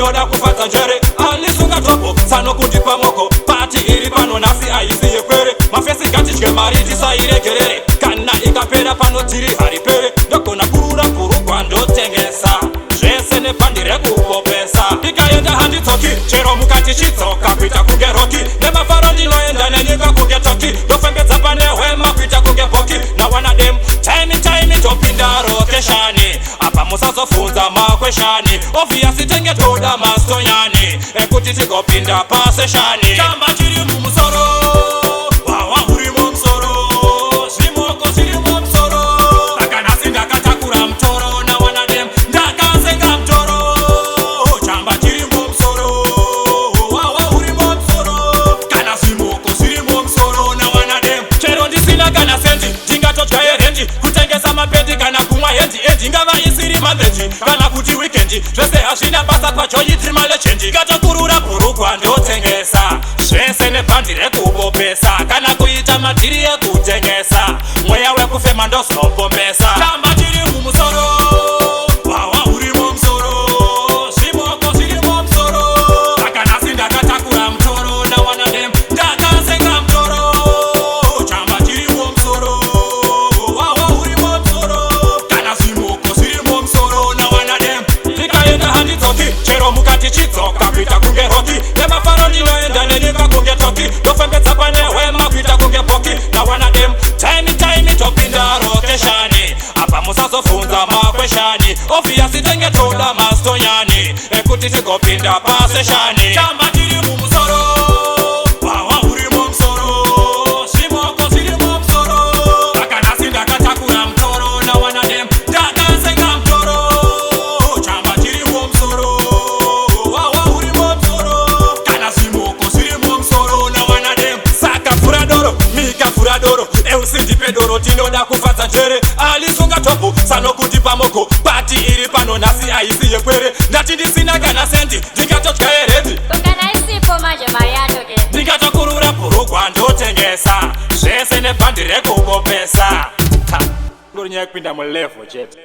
tinoda kufadza njere. Alisunga topo sanokundipa moko pati iri pano nasi aisi yekwere. Mafesi ngatidye mari tisairegerere kana ikapera pano tiri haripere. Ndogona kurura kurugwa ndotengesa zvese nebhandi rekupopesa. Ndikaenda handidzoki chero mukati chidzoka kuita kunge roki. Nemafaro ndinoenda nenyika kunge toki. Ndofembedza pane hwema kuita kunge boki. Nawana dem time topinda rokeshani. Apa musazofunza makweshani. Obviously tenge toda mastonyani ekuti tigopinda paseshani. Chamba chiri mumusoro wawa uri mumusoro. Zvimoko zviri mumusoro. Akanasi ndakatakura mutoro. Nawana dem ndakasenga mutoro. Chamba chiri mumusoro wawa uri mumusoro. Kana zvimoko zviri mumusoro. Nawana dem chero ndisina kana sendi ndingatodya herendi kutengesa mapendi kana kumwa hendi endi ngava isiri mandeji kana kuti wikendi zvese hazvina basa pajoyitri malegendi. Ngatokurura bhurugwa ndotengesa zvese nebhandi rekubopesa kana kuita madhiri ekutengesa mweya wekufema ndozopombesa. Chamba chiri mumusoro wawa uri mumusoro. Zvimoko zviri mumusoro. Akanasi ndakatakura mutoro. Nawana dem ndakasenga mutoro. Chamba chiri mumusoro wawa uri mumusoro. Kana zvimoko zviri mumusoro. Nawana dem ndikaenda handidzoki chero mukati chidzoka kuita kunge roki. Nemafaro ndinoenda nenyika kunge toki. Ndofembedza pane hwema kuita kunge boki. Nawana dem time topinda rokeshani. Apa musazofunza makweshani. Obviously tenge toda mastonyani ekuti tigopinda paseshani. Chamba chiri mumusoro wawa uri mumusoro. Zvimoko zviri mumusoro. Akanasi ndakatakura mutoro. Nawana dem ndakasenga mutoro. Chamba chiri mumusoro wawa uri mumusoro. Kana zvimoko zviri mumusoro. Nawana dem saka vhura doro mika vhura doro. Eusindipe doro tinoda kufadza njere. Alisunga topo sanokundipa moko pati iri pano nasi aisi yekwere. Ndati ndisina kana sendi ndingatodya herendi. Kana isipo manje mari yatoke. Ndingatokurura bhurugwa ndotengesa zvese nebhandi rekubopesa. Ndori nyaya kupinda mulevel chete.